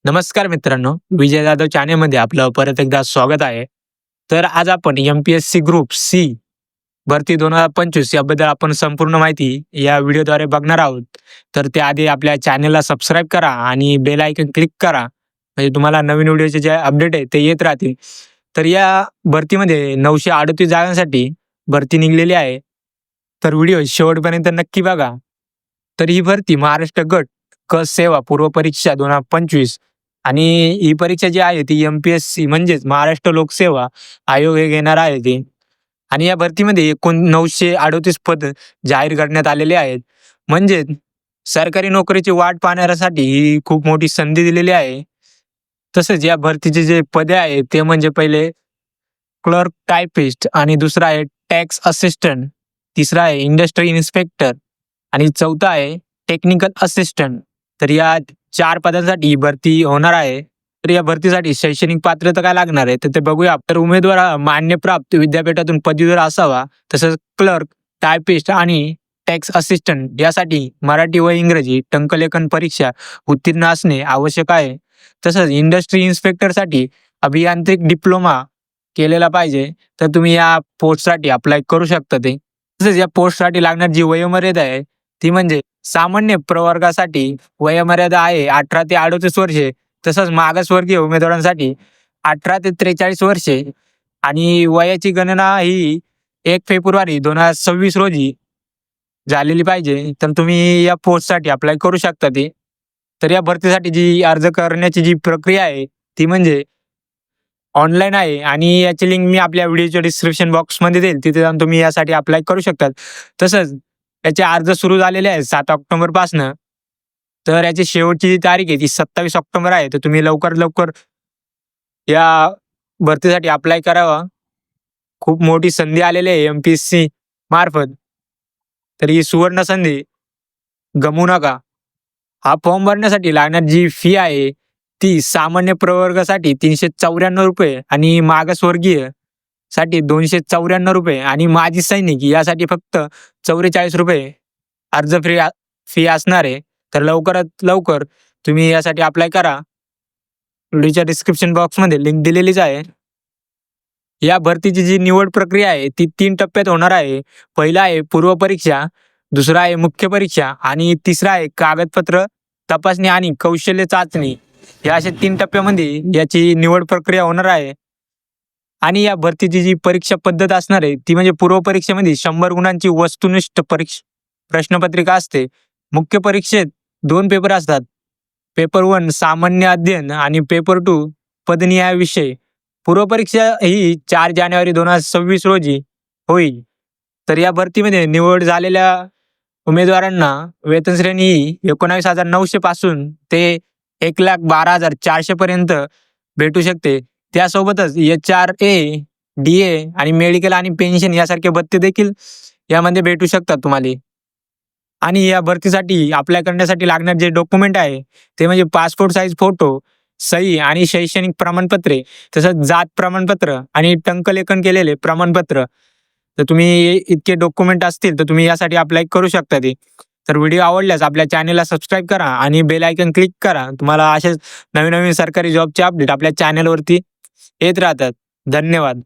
नमस्कार मित्रांनो, विजय जाधव चॅनेलमध्ये आपलं परत एकदा स्वागत आहे. तर आज आपण एम-पी-एस-सी ग्रुप सी भरती 2025 याबद्दल आपण संपूर्ण माहिती या व्हिडिओद्वारे बघणार आहोत. तर त्याआधी आपल्या चॅनेलला सबस्क्राईब करा आणि बेल आयकॉन क्लिक करा. म्हणजे तुम्हाला नवीन व्हिडिओचे जे अपडेट आहे ते येत राहतील. तर या भरतीमध्ये 938 जागांसाठी भरती निघलेली आहे. तर व्हिडिओ शेवटपर्यंत नक्की बघा. तर ही भरती महाराष्ट्र गट क सेवा पूर्व परीक्षा 2025 आणि ही परीक्षा जी आहे ती एम-पी-एस-सी म्हणजेच महाराष्ट्र लोकसेवा आयोग हे घेणार आहे ते. आणि या भरतीमध्ये एकूण 938 पद जाहीर करण्यात आलेले आहेत. म्हणजे सरकारी नोकरीची वाट पाहणाऱ्यासाठी ही खूप मोठी संधी दिलेली आहे. तसंच या भरतीचे जे पदे आहेत ते म्हणजे पहिले क्लर्क टायपिस्ट आणि दुसरा आहे टॅक्स असिस्टंट, तिसरा आहे इंडस्ट्री इन्स्पेक्टर आणि चौथा आहे टेक्निकल असिस्टंट. तर या 4 पदांसाठी ही भरती होणार आहे. तर या भरतीसाठी शैक्षणिक पात्रता काय लागणार आहे तर ते बघूया. तर उमेदवार हा मान्यप्राप्त विद्यापीठातून पदवीधर असावा. तसंच क्लर्क, टायपिस्ट आणि टॅक्स असिस्टंट यासाठी मराठी व इंग्रजी टंकलेखन परीक्षा उत्तीर्ण असणे आवश्यक आहे. तसंच इंडस्ट्री इन्स्पेक्टरसाठी अभियांत्रिक डिप्लोमा केलेला पाहिजे. तर तुम्ही या पोस्टसाठी अप्लाय करू शकता ते. तसेच या पोस्टसाठी लागणारी जी वयोमर्यादा आहे ती म्हणजे सामान्य प्रवर्गासाठी वयोमर्यादा आहे 18 ते 38 वर्षे. तसंच मागासवर्गीय उमेदवारांसाठी 18 ते 43 वर्षे आणि वयाची गणना ही 1 फेब्रुवारी 2026 रोजी झालेली पाहिजे. तर तुम्ही या पोस्टसाठी अप्लाय करू शकता ते. तर या भरतीसाठी जी अर्ज करण्याची जी प्रक्रिया आहे ती म्हणजे ऑनलाईन आहे आणि याची लिंक मी आपल्या व्हिडिओच्या डिस्क्रिप्शन बॉक्समध्ये देईल. तिथे जाऊन तुम्ही यासाठी अप्लाय करू शकता. तसंच याचे अर्ज सुरू झालेले आहेत 7 ऑक्टोबरपासनं. तर याची शेवटची जी तारीख आहे ती 27 ऑक्टोबर आहे. तर तुम्ही लवकरात लवकर या भरतीसाठी अप्लाय करावा. खूप मोठी संधी आलेली आहे एम-पी-एस-सी मार्फत. तर ही सुवर्ण संधी गमवू नका. हा फॉर्म भरण्यासाठी लागणारी जी फी आहे ती सामान्य प्रवर्गासाठी ₹394 आणि मागासवर्गीय साठी ₹294 आणि माजी सैनिक यासाठी फक्त ₹44 अर्ज फी असणार आहे. तर लवकरात लवकर तुम्ही यासाठी अप्लाय करा. व्हिडिओच्या डिस्क्रिप्शन बॉक्समध्ये लिंक दिलेलीच आहे. या भरतीची जी निवड प्रक्रिया आहे ती 3 टप्प्यात होणार आहे. पहिला आहे पूर्व परीक्षा, दुसरा आहे मुख्य परीक्षा आणि तिसरा आहे कागदपत्र तपासणी आणि कौशल्य चाचणी. या अशा 3 टप्प्यामध्ये याची निवड प्रक्रिया होणार आहे. आणि या भरतीची जी परीक्षा पद्धत असणार आहे ती म्हणजे पूर्व परीक्षेमध्ये 100 गुणांची वस्तुनिष्ठ प्रश्नपत्रिका असते. मुख्य परीक्षेत 2 पेपर असतात. पेपर 1 सामान्य अध्ययन आणि पेपर 2 पदनिहाय विषय. पूर्व परीक्षा ही 4 जानेवारी 2026 रोजी होईल. तर या भरतीमध्ये निवड झालेल्या उमेदवारांना वेतन श्रेणी ही 19,900 पासून ते 1,12,400 पर्यंत भेटू शकते. त्यासोबतच एच-आर-ए, डी-ए आणि मेडिकल आणि पेन्शन यासारखे भत्ते देखील यामध्ये भेटू शकतात तुम्हाला. आणि या भरतीसाठी अप्लाय करण्यासाठी लागणारे जे डॉक्युमेंट आहे ते म्हणजे पासपोर्ट साईज फोटो, सही आणि शैक्षणिक प्रमाणपत्रे, तसंच जात प्रमाणपत्र आणि टंकलेखन केलेले प्रमाणपत्र. तर तुम्ही इतके डॉक्युमेंट असतील तर तुम्ही यासाठी अप्लाय करू शकता ते. तर व्हिडिओ आवडल्यास आपल्या चॅनेलला सबस्क्राईब करा आणि बेल आयकॉन क्लिक करा. तुम्हाला असेच नवीन नवीन सरकारी जॉबचे अपडेट आपल्या चॅनेलवरती येत राहतात. धन्यवाद.